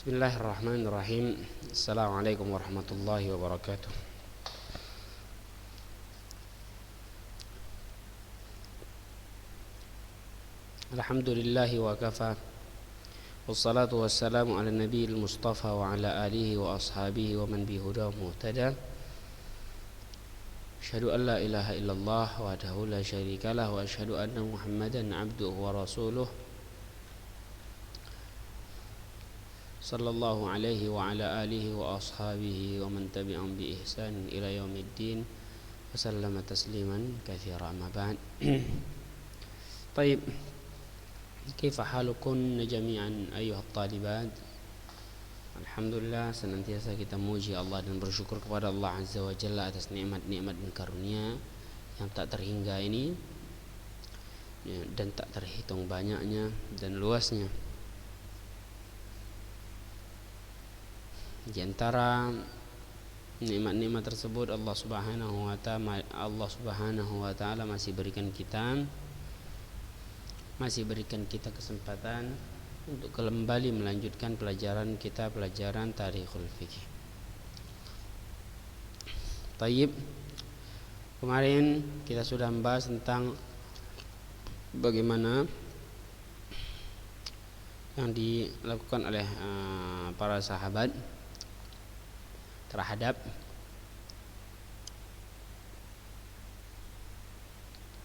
Bismillahirrahmanirrahim. Assalamualaikum warahmatullahi wabarakatuh. Alhamdulillahi wa kafa. Wassalatu wassalamu ala nabiyil mustafa wa ala alihi wa ashabihi wa man bihudahu muhtada. Asyhadu an la ilaha illallah wahdahu la syarikalah wa asyhadu anna Muhammadan abduhu wa rasuluh. Sallallahu alaihi wa ala alihi wa ashabihi wa man tabi'ahum bi ihsan ila yaumiddin wa sallama tasliman katsira amma ba'd. Baik. Kaifa halukum jami'an ayyuhat talibat? Alhamdulillah, senantiasa kita muji Allah dan bersyukur kepada Allah Azza wa Jalla atas nikmat-nikmat dan karunia yang tak terhingga ini dan tak terhitung banyaknya dan luasnya. Di antara nikmat-nikmat tersebut Allah Subhanahu wa taala masih berikan kita kesempatan untuk kembali melanjutkan pelajaran Tarikhul Fiqh. Tayyib. Kemarin kita sudah membahas tentang bagaimana yang dilakukan oleh para sahabat terhadap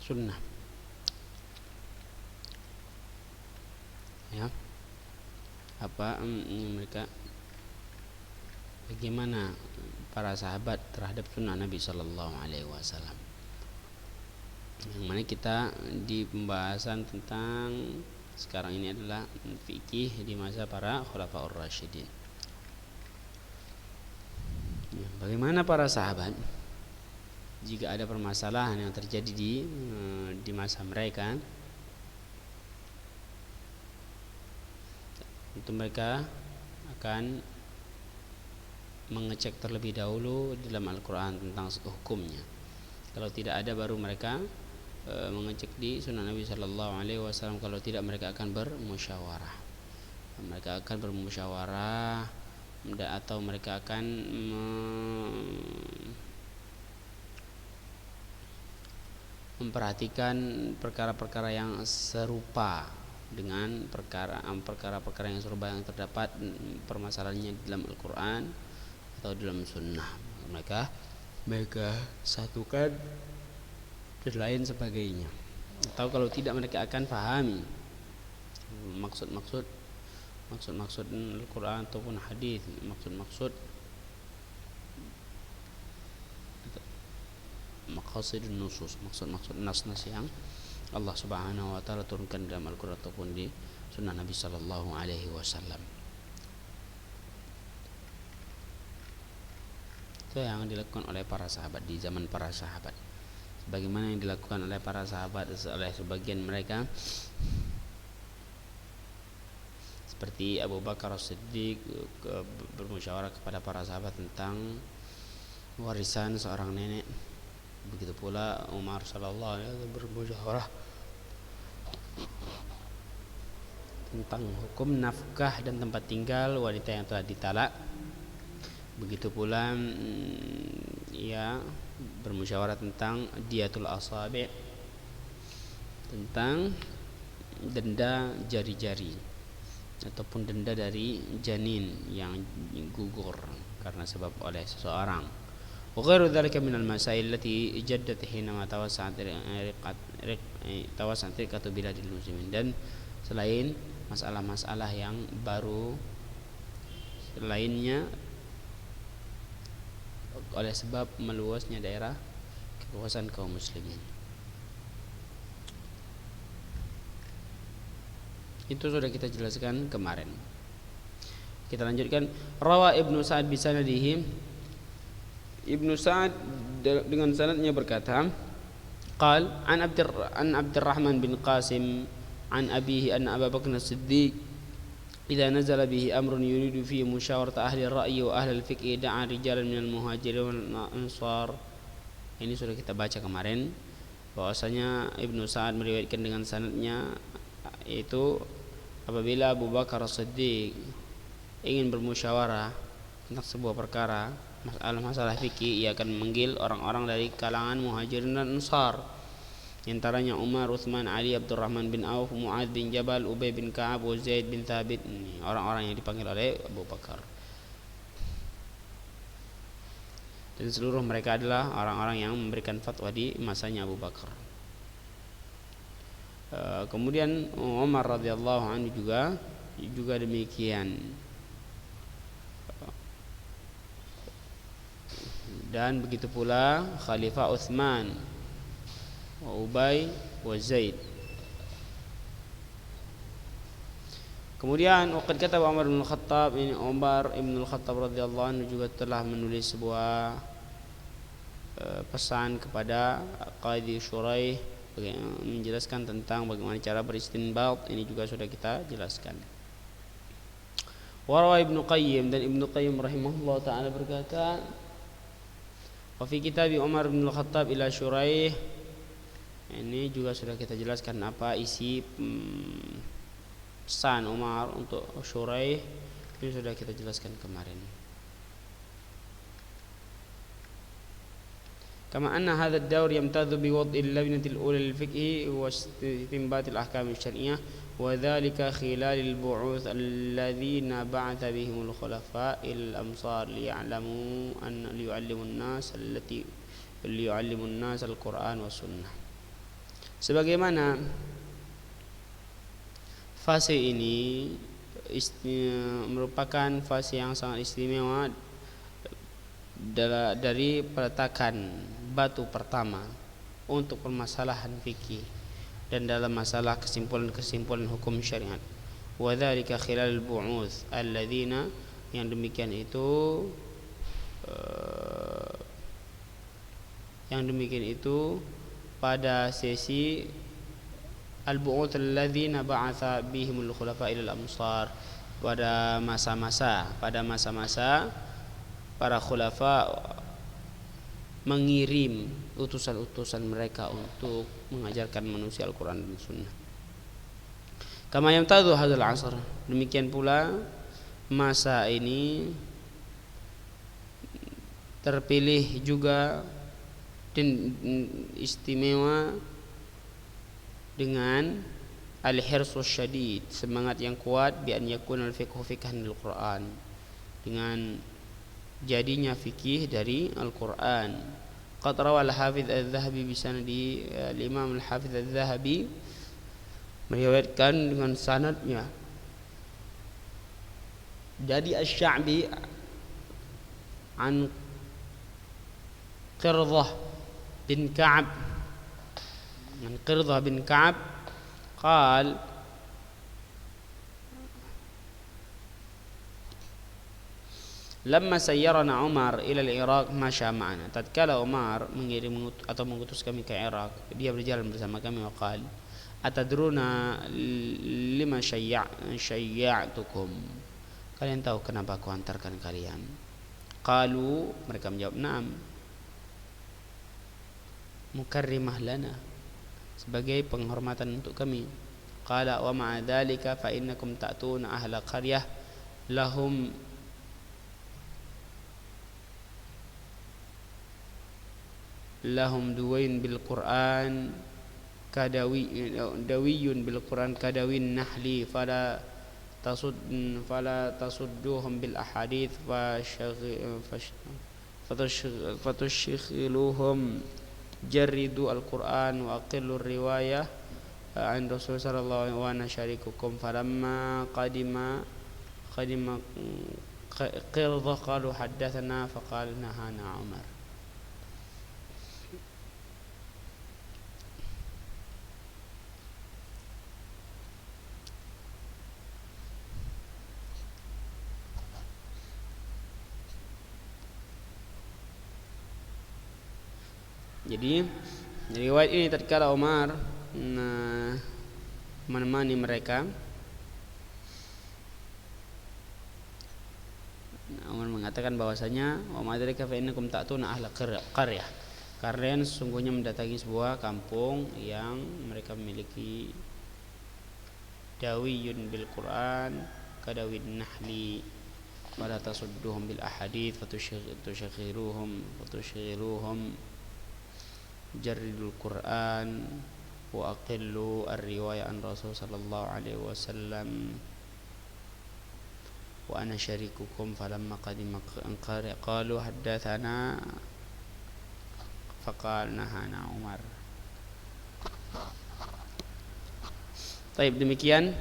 sunnah, ya, bagaimana para sahabat terhadap sunnah Nabi Sallallahu Alaihi Wasallam. Yang mana kita di pembahasan tentang sekarang ini adalah fikih di masa para Khulafaur Rasyidin. Bagaimana para sahabat jika ada permasalahan yang terjadi di masa mereka, tentu mereka akan mengecek terlebih dahulu di dalam Al-Quran tentang hukumnya. Kalau tidak ada, baru mereka mengecek di Sunnah Nabi Sallallahu Alaihi Wasallam. Kalau tidak, mereka akan bermusyawarah. Atau mereka akan memperhatikan perkara-perkara yang serupa dengan perkara-perkara yang serupa yang terdapat permasalahannya dalam Al-Quran atau dalam Sunnah. Mereka satukan dan lain sebagainya. Atau kalau tidak, mereka akan pahami maksud Al-Quran ataupun hadis, maksud nusus, maksud nas-nas yang Allah Subhanahu wa taala turunkan dalam Al-Quran ataupun di Sunnah Nabi Sallallahu Alaihi Wasallam. Itu yang dilakukan oleh para sahabat di zaman para sahabat. Bagaimana yang dilakukan oleh para sahabat oleh sebagian mereka, seperti Abu Bakar As-Siddiq bermusyawarah kepada para sahabat tentang warisan seorang nenek. Begitu pula Umar sallallahu alaihi wasallam bermusyawarah tentang hukum nafkah dan tempat tinggal wanita yang telah ditalak. Begitu pula ia bermusyawarah tentang diatul asabi', tentang denda jari-jari ataupun denda dari janin yang gugur karena sebab oleh seseorang. Wa ghairu dzalika minal masail allati jaddat hinama tawassa'at riqatu biladil muslimin, dan selain masalah-masalah yang baru lainnya oleh sebab meluasnya daerah kekuasaan kaum muslimin. Itu sudah kita jelaskan kemarin. Kita lanjutkan. Rawa Ibnu Sa'ad bisanadihi. Ibnu Sa'ad dengan sanadnya berkata, qal an Abdurrahman bin Qasim an abihi anna Abu Bakr As-Siddiq idza nazala bihi amrun yuridu fihi musyawarata ahli ar-ra'yi wa ahli al-fiqh da'a rijalan minal muhajirin wal ansar. Ini sudah kita baca kemarin bahwasanya Ibnu Sa'ad meriwayatkan dengan sanadnya, yaitu apabila Abu Bakar As-Siddiq ingin bermusyawarah tentang sebuah perkara masalah fikih, ia akan memanggil orang-orang dari kalangan Muhajirin dan Ansar, di antaranya Umar, Utsman, Ali, Abdurrahman bin Auf, Muadz bin Jabal, Ubay bin Ka'ab, Zaid bin Thabit. Ini orang-orang yang dipanggil oleh Abu Bakar. Dan seluruh mereka adalah orang-orang yang memberikan fatwa di masanya Abu Bakar. Kemudian Umar radhiyallahu anhu juga demikian. Dan begitu pula Khalifah Utsman, Ubay wa Zaid. Kemudian waqad kataba Umar bin Khattab, ini Umar bin Khattab radhiyallahu anhu juga telah menulis sebuah pesan kepada Qadhi Shuraih menjelaskan tentang bagaimana cara beristinbat. Ini juga sudah kita jelaskan. Warawa Ibnu Qayyim, dan Ibnu Qayyim rahimahullah taala berkata, wa fi kitab Umar bin Khattab ila Shuraih. Ini juga sudah kita jelaskan apa isi pesan Umar untuk Shuraih. Ini sudah kita jelaskan kemarin. كما أن هذا الدور يمتاز بوضع اللجنة الأولى للفقه واستنباط الأحكام الشرعية، وذلك خلال البعوث الذين بعث بهم الخلفاء إلى الأمصار ليعلموا الناس القرآن والسنة. Sebagaimana fase ini merupakan fase yang sangat istimewa dari peletakan batu pertama untuk permasalahan fikih dan dalam masalah kesimpulan-kesimpulan hukum syariat. Wa dzalika khilal bu'uts alladzina, yang demikian itu pada sesi al-bu'uts alladzina ba'atha bihimul khulafa ilal amsar, pada masa-masa para khulafa mengirim utusan-utusan mereka untuk mengajarkan manusia Al-Quran dan Sunnah. Kama yamtadhu hadzal asr, demikian pula masa ini terpilih juga dan istimewa dengan al-hirsus syadid, semangat yang kuat bi an yakuna al-fiqhu fiqhan al-Quran, dengan jadinya fikih dari Al-Quran. Qad rawa al-Hafidz Az-Zahabi bi sanadi, al-Imam al-Hafidz Az-Zahabi meriwayatkan dengan sanadnya dari Asy-Sya'bi an Qirdah bin Ka'ab, قال Lamma sayyarana Umar ila al-Iraq masya ma'ana, tatkala Umar mengirim atau mengutus kami ke Irak, dia berjalan bersama kami. Waqal atadruna lima syayya'tukum, kalian tahu kenapa aku hantarkan kalian? Qalu, mereka menjawab, na'am, mukarrimah lana, sebagai penghormatan untuk kami. Qala wa ma'a dzalika fa innakum ta'tuna ahla qaryah lahum duwain bil Quran dawiyun bil Quran kadawin nahli fala tasudduhum bil ahadith fatushghiluhum jarridu al Quran wa aqillu riwayah an Rasul sallallahu alaihi wa sallam syarikukum. Falamma qadima Qirdah qalu haddatsana faqala nahana Umar. Jadi riwayat ini tatkala Umar menemani mereka, Umar mengatakan bahwasanya wa madzalika fa innakum ta'tuna ahla qaryah, kalian sesungguhnya mendatangi sebuah kampung yang mereka memiliki dawiyun bil Quran kadawin nahli, ولا تصدوهم بالأحاديث فتشغلوهم جردوا القرآن وأقلوا الرواية عن رسول صلى الله عليه وسلم وأنا شريككم فلما قدم قالوا حدثنا فقال نهانا عمر. Baik, demikian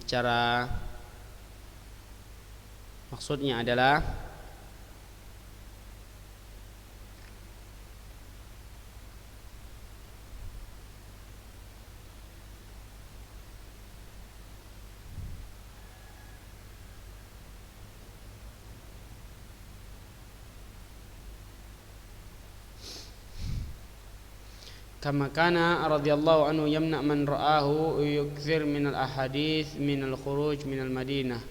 cara maksudnya adalah كما كان رضي الله عنه يمنع من رآه يكثر من الأحاديث من الخروج من المدينة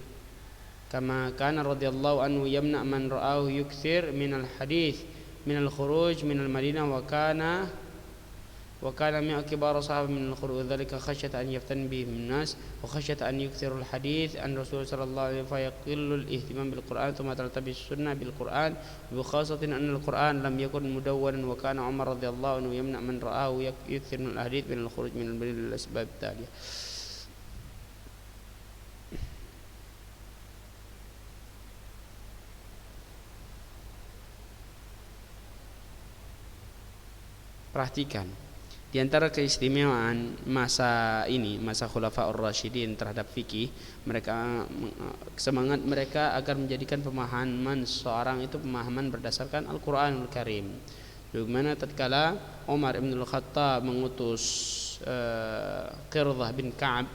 كما كان رضي الله عنه يمنع من رآه يكثر من الحديث من الخروج من المدينة وكان من كبار الصحابة من الخروج ذلك خشية أن يفتن بهم الناس وخشية أن يكثروا الحديث عن رسول صلى الله عليه وسلم فيقل الاهتمام بالقرآن ثم تلتبس السنة بالقرآن وخاصة أن القرآن لم يكن مدونا وكان عمر رضي الله عنه يمنع من رآه يكثر من الحديث من الخروج من المدينة للأسباب التالية. Perhatikan, di antara keistimewaan masa ini, masa Khulafaur Rasyidin terhadap fikih, mereka semangat mereka agar menjadikan pemahaman seorang itu pemahaman berdasarkan Al-Qur'anul Karim. Di mana tatkala Umar bin Al-Khattab mengutus Qirdah bin Ka'ab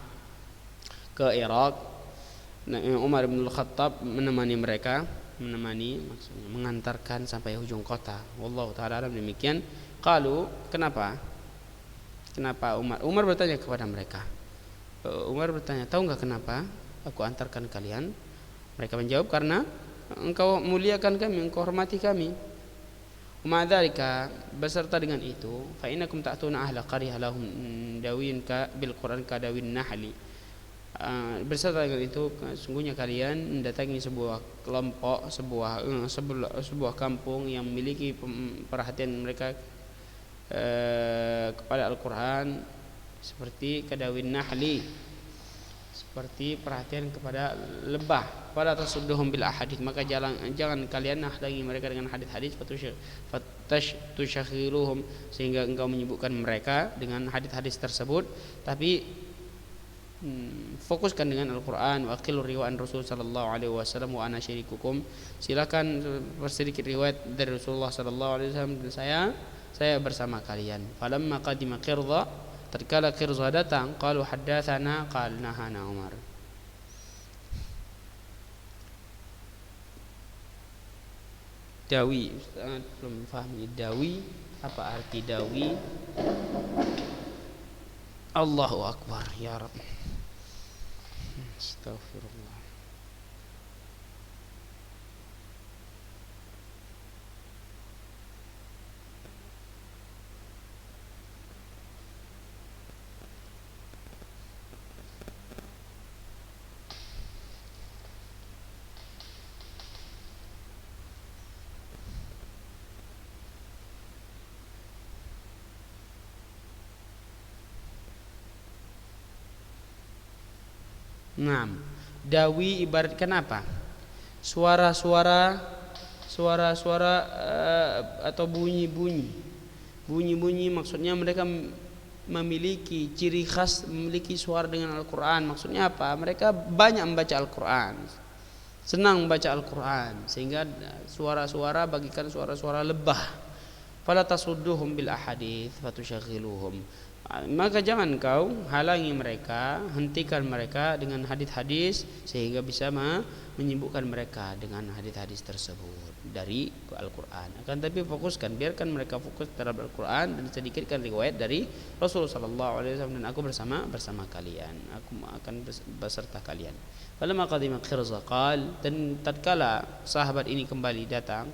ke Irak, Umar bin Al-Khattab menemani mereka, maksudnya mengantarkan sampai ujung kota. Wallahu taala alam demikian. Qalu, kenapa Umar bertanya kepada mereka. Umar bertanya, tahu enggak kenapa aku antarkan kalian? Mereka menjawab, karena engkau muliakan kami, engkau hormati kami. Ma'adzalika, beserta dengan itu, fa innakum ta'tuna ahla qaryah lahum dawin ka bil Qur'an ka dawin nahli. Beserta dengan itu, sungguhnya kalian mendatangi sebuah kelompok, sebuah kampung yang memiliki perhatian mereka kepada Al-Quran seperti kadawin nahli, seperti perhatian kepada lebah. Pada tasudduhum bil ahadits, maka jangan kalian halangi mereka dengan hadis-hadis, fatushahiluhum, sehingga engkau menyibukkan mereka dengan hadis-hadis tersebut, tapi fokuskan dengan Al-Quran. Wa aqilur riwayat Rasul sallallahu alaihi wasallam wa ana syarikukum, silakan sedikit riwayat dari Rasulullah sallallahu alaihi wasallam dan saya bersama kalian. Falamma qadima Qirza, tatkala Qirza datang, qalu haddatsana qal nahana Umar. Dawi, Ustaz belum fahami dawi, apa arti dawi? Allahu akbar, ya Rabb. Astaghfirullah. Naam, dawi ibaratkan apa? Suara-suara atau bunyi-bunyi maksudnya mereka memiliki ciri khas, memiliki suara dengan Al-Quran. Maksudnya apa? Mereka banyak membaca Al-Quran, senang membaca Al-Quran, sehingga suara-suara bagikan suara-suara lebah. Fala tasudduhum bil ahadits fatushaghiluhum, maka jangan kau halangi mereka, hentikan mereka dengan hadis-hadis, sehingga bisa menyibukkan mereka dengan hadis-hadis tersebut dari Al-Quran. Akan tapi fokuskan, biarkan mereka fokus terhadap Al-Quran dan sedikitkan riwayat dari Rasulullah sallallahu alaihi wasallam, dan aku bersama kalian, aku akan beserta kalian. Falamma qadima Qirza qal, dan tatkala sahabat ini kembali datang,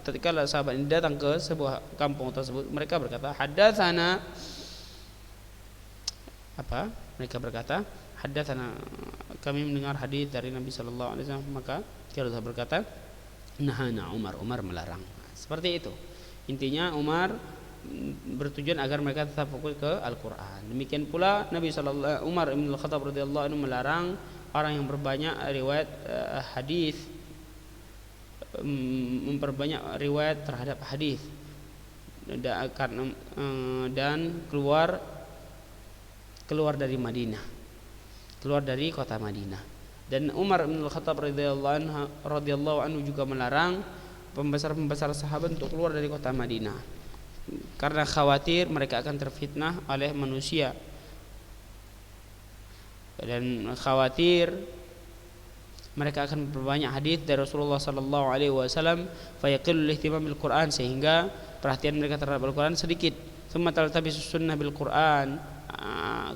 tatkala sahabat ini datang ke sebuah kampung tersebut, mereka berkata, haddatsana, apa? Mereka berkata, haddatsana kami mendengar hadis dari Nabi sallallahu alaihi wasallam, maka kita berkata nahana Umar melarang. Seperti itu. Intinya Umar bertujuan agar mereka tetap fokus ke Al-Qur'an. Demikian pula Umar bin Al-Khattab radhiyallahu anhu melarang orang yang berbanyak riwayat hadis, memperbanyak riwayat terhadap hadis dan keluar dari Madinah, keluar dari kota Madinah. Dan Umar bin Al-Khattab radhiyallahu anhu juga melarang pembesar sahabat untuk keluar dari kota Madinah karena khawatir mereka akan terfitnah oleh manusia dan khawatir mereka akan berbanyak hadis dari Rasulullah sallallahu alaihi wasallam fayaqillul ihtimam bil Quran, sehingga perhatian mereka terhadap Al-Qur'an sedikit. Tsumma taltabisus sunnah bil Quran,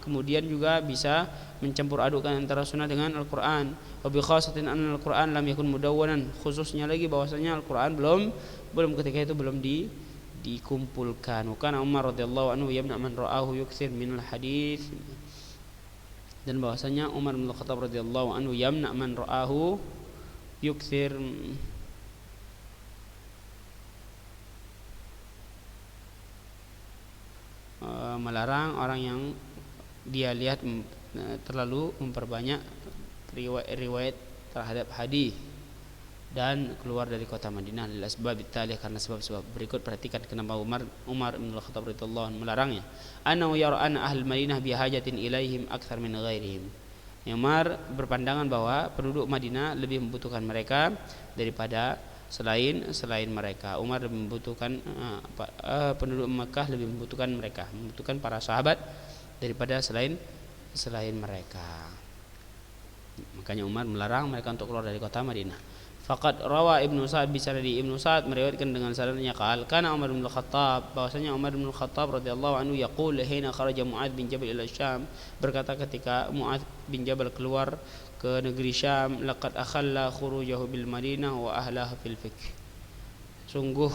kemudian juga bisa mencampur adukan antara sunnah dengan Al-Qur'an. Wa bi khasatin anna Al-Qur'an lam yakun mudawwanan, khususnya lagi bahwasanya Al-Qur'an belum ketika itu belum dikumpulkan. Wa kana Umar radhiyallahu anhu yamna man ra'ahu yukthir minal hadits, dan bahwasanya Umar bin Khattab radhiyallahu anhu yamna man ra'ahu yukthir melarang orang yang dia lihat terlalu memperbanyak riwayat terhadap hadis dan keluar dari kota Madinah lil asbab tali, karena sebab-sebab berikut. Perhatikan kenapa Umar bin Khattab radhiyallahu anhu melarangnya. Annahu yara anna ahl Madinah bihajatin ilaihim akthar min ghairihim. Umar berpandangan bahwa penduduk Madinah lebih membutuhkan mereka daripada selain mereka. Umar membutuhkan penduduk Makkah lebih membutuhkan mereka, membutuhkan para sahabat daripada selain mereka. Makanya Umar melarang mereka untuk keluar dari kota Madinah. Faqad rawa Ibnu Sa'd bisanadi, Ibnu Sa'd meriwayatkan dengan sanadnya kana Umar bin Khattab, bahwasanya Umar bin Khattab radhiyallahu anhu yaqul hina kharaja Mu'adz bin Jabal ila Syam, berkata ketika Mu'adz bin Jabal keluar ke negeri Syam, laqad akhalla khurujahu bil Madinah wa ahlaha fil fiqh. Sungguh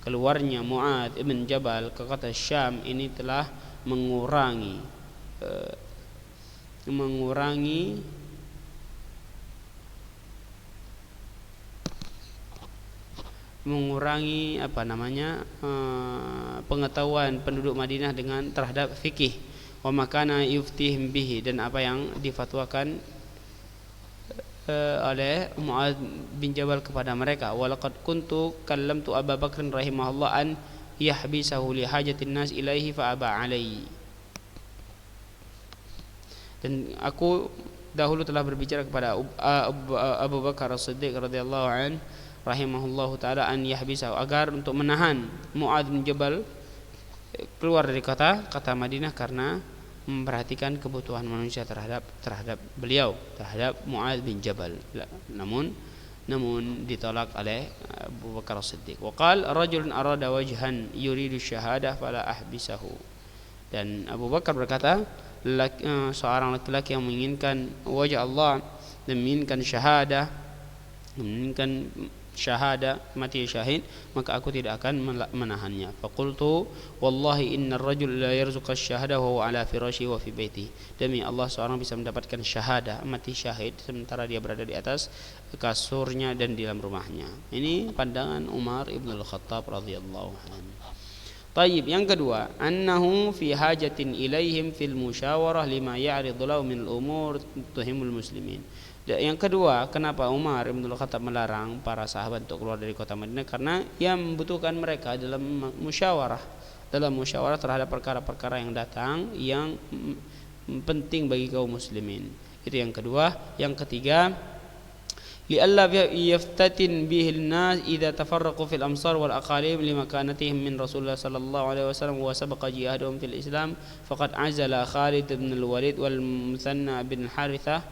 keluarnya Mu'adz bin Jabal ke kota Syam ini telah mengurangi pengetahuan penduduk Madinah terhadap fikih, wa makana yuftihim bihi, dan apa yang difatwakan oleh Mu'adz bin Jabal kepada mereka. Walaqad kuntu kallamtu Abu Bakr rahimahullah an yahbisahu li hajatin nas ilaihi fa aba alaihi. Dan aku dahulu telah berbicara kepada Abu Bakar As-Siddiq radhiyallahu an rahimahullahu taala an yahbisahu, agar untuk menahan Mu'adz bin Jabal keluar dari kota Madinah karena memperhatikan kebutuhan manusia terhadap beliau, terhadap Mu'adz bin Jabal. Namun ditolak oleh Abu Bakar As-Siddiq. Wa qala rajulun arada wajhan yuridu syahadah fala ahbisahu. Dan Abu Bakar berkata, seorang laki-laki yang menginginkan wajah Allah dan menginginkan syahada, mati syahid, maka aku tidak akan menahannya. Faqultu wallahi innar rajul la yarzuqa syahada wa huwa ala firashi wa fi baiti. Demi Allah, seorang bisa mendapatkan syahada, mati syahid, sementara dia berada di atas kasurnya dan di dalam rumahnya. Ini pandangan Umar ibn al-Khattab radhiyallahu anhu. Tayyib, yang kedua, annahu fi hajatin ilaihim fil musyawarah lima ya'ridu lahu min al-umur tuhimul muslimin. Yang kedua, kenapa Umar bin Khattab melarang para sahabat untuk keluar dari kota Madinah? Karena ia membutuhkan mereka dalam musyawarah terhadap perkara-perkara yang datang yang penting bagi kaum muslimin. Itu yang kedua. Yang ketiga, li'alla yaftatin bihi an-nas idza tafarraqu fil amsar wal aqalim limakanatihim min Rasulullah sallallahu alaihi wasallam wa sabaqa jihaduhum fil Islam faqad azala Khalid bin al-Walid wal Muthanna bin Harithah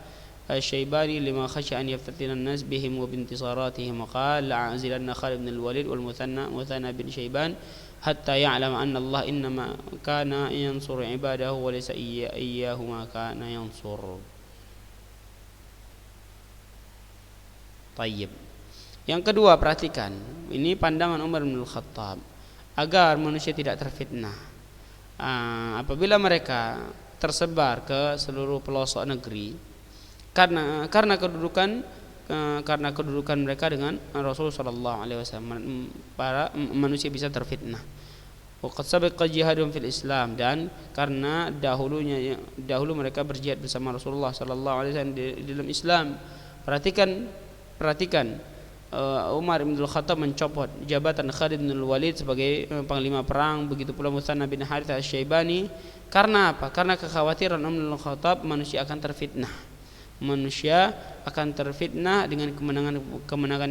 الشيباني لما خشى أن يفتتن الناس بهم وبانتصاراتهم وقال لأعزلن خالد بن الوليد والمثنى بن شيبان حتى يعلم أن الله إنما كان ينصر عباده وليس إياه ما كان ينصر. Tayyib. Yang kedua, perhatikan, ini pandangan Umar bin Khattab agar manusia tidak terfitnah. Apabila mereka tersebar ke seluruh pelosok negeri, karena kedudukan mereka dengan Rasul sallallahu alaihi wasallam, para manusia bisa terfitnah. Waqad sabaqa jihadun fil Islam, dan karena dahulu mereka berjihad bersama Rasulullah sallallahu alaihi wasallam di dalam Islam. Perhatikan Umar bin Khattab mencopot jabatan Khalid bin Walid sebagai panglima perang, begitu pula Musanna bin Harith Asy-Syaibani. Karena apa? Karena kekhawatiran Umar bin Khattab manusia akan terfitnah. Manusia akan terfitnah dengan kemenangan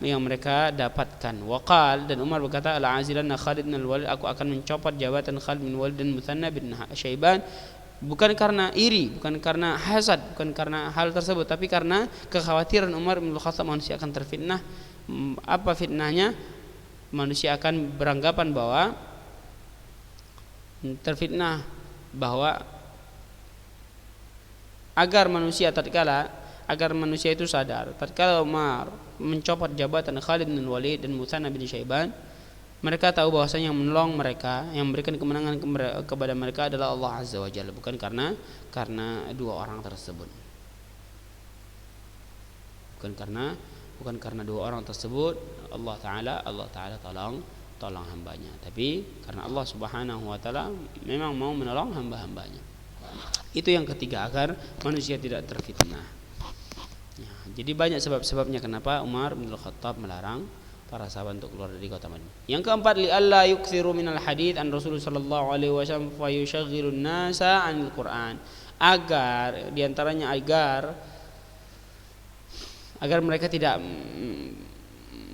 yang mereka dapatkan. Waqal, dan Umar berkata, al-azilanna Khalid bin Walid, aku akan mencopot jabatan Khalid bin Walid dan Musanna bin Syaiban, bukan karena iri, bukan karena hasad, bukan karena hal tersebut, tapi karena kekhawatiran Umar bin Khattab manusia akan terfitnah. Apa fitnahnya? Manusia akan beranggapan bahwa terfitnah, bahwa agar manusia itu sadar, tatkala Umar mencopot jabatan Khalid bin Walid dan Musanna bin Syaiban, mereka tahu bahwasanya yang menolong mereka, yang memberikan kemenangan kepada mereka adalah Allah Azza wa Jalla, bukan karena dua orang tersebut. Bukan karena dua orang tersebut Allah Taala tolong hambanya, tapi karena Allah Subhanahu wa taala memang mau menolong hamba-hambanya. Itu yang ketiga, agar manusia tidak terfitnah. Ya, jadi banyak sebab-sebabnya kenapa Umar bin Khattab melarang para sahabat untuk keluar dari kota Madinah. Yang keempat, li alla yukthiru minal hadits an Rasulullah sallallahu alaihi wasallam fa yushaghilun nasa 'anil Qur'an. Agar diantaranya agar mereka tidak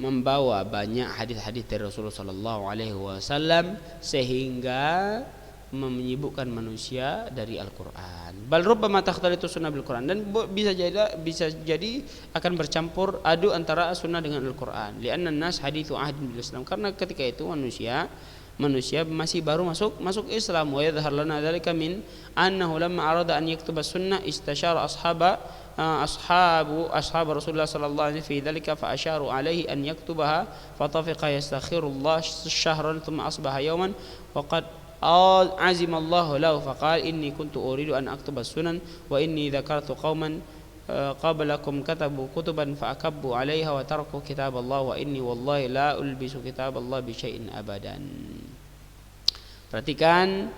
membawa banyak hadis-hadis dari Rasulullah sallallahu alaihi wasallam sehingga menyibukkan manusia dari Al-Quran. Bal rubbama takhtalitu sunnah bil Quran, dan bisa jadi akan bercampur adu antara sunnah dengan Al-Quran. Li'anna an-nas hadithu ahdin bil Islam, karena ketika itu manusia masih baru masuk Islam. Wa yadhhar lana dzalika min annahu lamma arada an yaktuba sunnah istashara ashabu Rasulullah sallallahu alaihi wasallam fi dzalika fa asharu alaihi an yaktubaha fa tafiqa yastakhirullah syahran thumma asbaha yawman wa qad azimallahu lahu faqala inni kuntu uridu an aktuba sunan wa inni dzakartu qauman qablakum katabu kutuban fa akabbu 'alaiha wa taraku kitaballah wa inni wallahi la ulbisu kitaballah bi syai'in abadan. Perhatikan,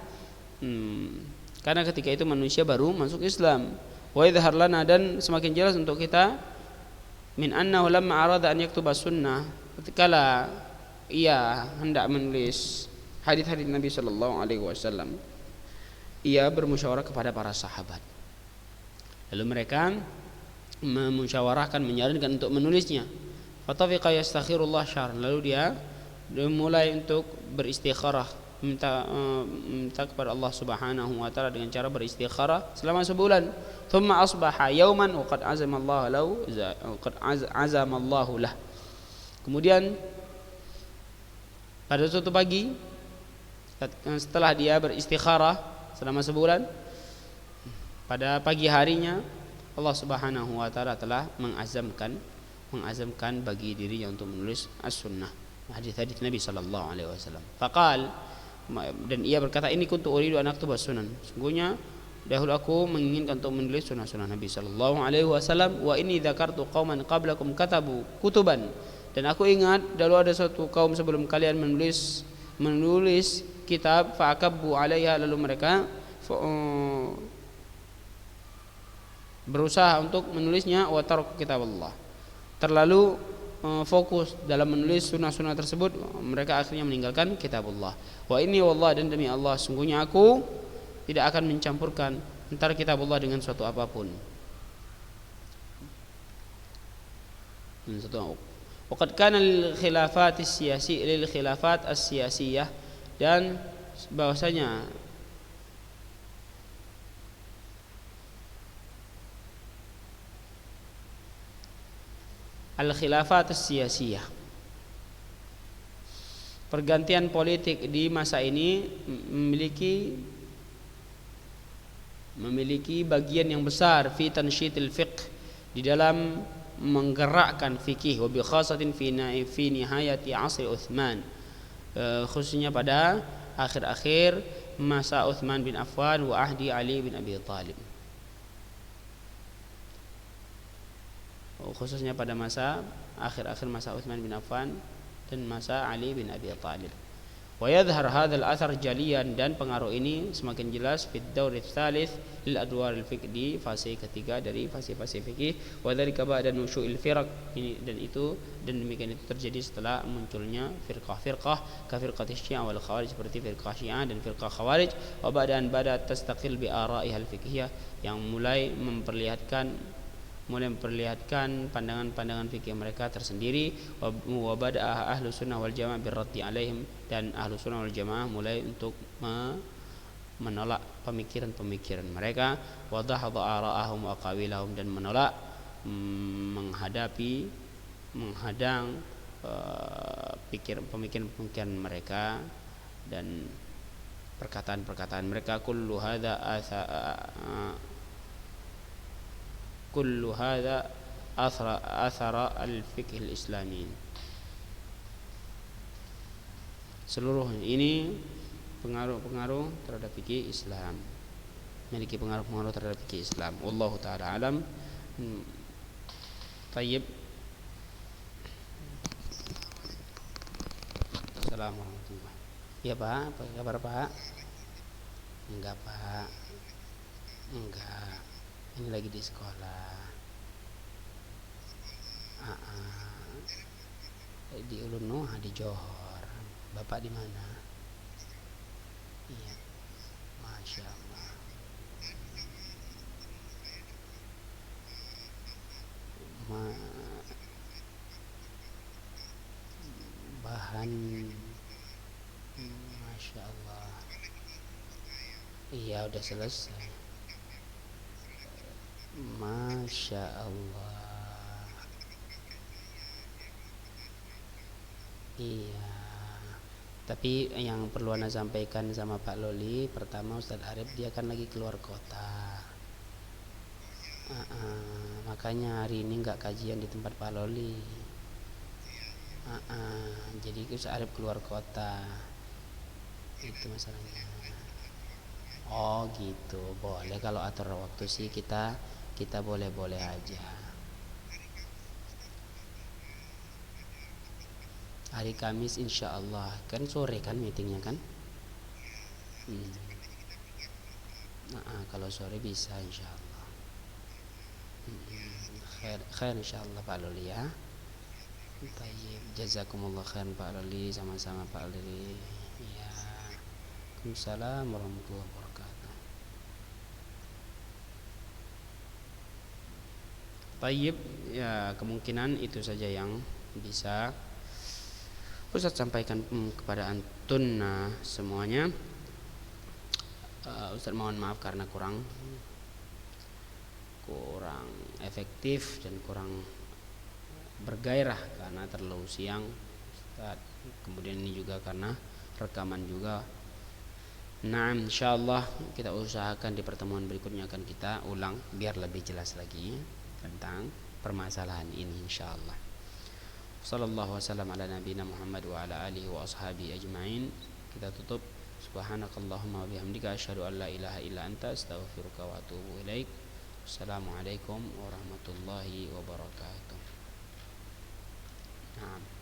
karena ketika itu manusia baru masuk Islam. Wa idhar lana, dan semakin jelas untuk kita, min annahu lamma arada an yaktuba sunnah, ketika ia hendak menulis hadis-hadis Nabi sallallahu alaihi wasallam, ia bermusyawarah kepada para sahabat. Lalu mereka memusyawarahkan, menyarankan untuk menulisnya. Fatafiqa yastakhirullah syahr, lalu dia mulai untuk beristikharah, minta kepada Allah Subhanahu wa taala dengan cara beristikharah selama sebulan. Thumma asbaha yawman wa qad azamallahu lah. Kemudian pada suatu pagi, setelah dia beristikharah selama sebulan, pada pagi harinya Allah Subhanahu wa taala telah mengazamkan bagi dirinya untuk menulis as-sunnah, hadis-hadis Nabi sallallahu alaihi wasallam. Faqal, dan ia berkata, ini kuntu uridu an aktuba sunan, sungguhnya dahulu aku menginginkan untuk menulis sunnah-sunnah Nabi sallallahu alaihi wasallam. Wa inni dzakartu qauman qablakum katabu kutuban, dan aku ingat dahulu ada suatu kaum sebelum kalian menulis kitab, fa'akabbu 'alaiha, lalu mereka berusaha untuk menulisnya, wa taraku kitaballah, terlalu fokus dalam menulis sunnah-sunnah tersebut, mereka akhirnya meninggalkan kitabullah. Wa inni wallahi, dan demi Allah sungguhnya aku tidak akan mencampurkan antara kitabullah dengan suatu apapun. Waqad kana lil khilafat as-siyasiyah, dan bahwasanya al-khilafat as-siyasiyah, pergantian politik di masa ini memiliki bagian yang besar fi tansyitil fiqh, di dalam menggerakkan fikih, wa bi khasatin fi nihayati asri Utsman, khususnya pada akhir-akhir masa Utsman bin Affan wa ahdi Ali bin Abi Thalib. khususnya pada masa akhir-akhir masa Utsman bin Affan dan masa Ali bin Abi Thalib. Wa yadhhar hadzal athar jaliyan, dan pengaruh ini semakin jelas fid daur tsalits lil adwar al fiqh, di fase ketiga dari fase-fase fikih. Wa dzalika ba'da nusyu'il firaq, ini dan itu dan demikian itu terjadi setelah munculnya firqah-firqah ka firqati Syiah wal Khawarij, seperti firqah Syiah dan firqah Khawarij. Wa ba'da an badat tastaqil bi ara'ihal fiqhiyah, yang mulai memperlihatkan pandangan-pandangan fikih mereka tersendiri. Wa bada'a ahlu sunnah wal jamaah birraddi alaihim, dan ahlu sunnah wal jamaah mulai untuk menolak pemikiran-pemikiran mereka. Wa dahadha ara'ahum wa qawilahum, dan menolak menghadang pemikiran-pemikiran mereka dan perkataan-perkataan mereka. Kullu hadza athara al-fiqh al-islami, seluruh ini pengaruh-pengaruh terhadap fikih Islam, memiliki pengaruh-pengaruh terhadap fikih Islam. Wallahu taala alam. Tayyib. Assalamualaikum warahmatullahi. Ya Pak, apa kabar Pak? Enggak Pak, enggak, ini lagi di sekolah. Di Ulun Nuha di Johor. Bapak di mana? Iya, masya Allah. Bahan, masya Allah. Iya, udah selesai. Masya Allah. Iya. Tapi yang perlu Anda sampaikan sama Pak Loli, pertama Ustadz Arif dia kan lagi keluar kota. Makanya hari ini nggak kajian di tempat Pak Loli. Jadi Ustadz Arif keluar kota. Itu masalahnya. Oh gitu, boleh kalau atur waktu sih kita boleh-boleh aja. Hari Kamis insya Allah, kan sore kan meetingnya kan? Kalau sore bisa insya Allah. Khair insya Allah Pak Loli ya. Tayyib, jazakumullah khairan Pak Loli, sama-sama Pak Loli. Ya. Waalaikumsalam warahmatullahi wabarakatuh. Tayyib, ya kemungkinan itu saja yang bisa Ustaz sampaikan kepada antun semuanya. Ustaz mohon maaf karena kurang efektif dan kurang bergairah karena terlalu siang Ustaz. Kemudian ini juga karena rekaman juga. Nah, insyaallah kita usahakan di pertemuan berikutnya akan kita ulang biar lebih jelas lagi tentang permasalahan ini insyaallah. Sallallahu wasallam ala nabiyina Muhammad wa ala alihi wa ashabihi ajma'in. Kita tutup. Subhanakallahumma wa bihamdika asyhadu an la ilaha illa anta astaghfiruka wa atubu ilaik. Assalamualaikum warahmatullahi wabarakatuh. Nah.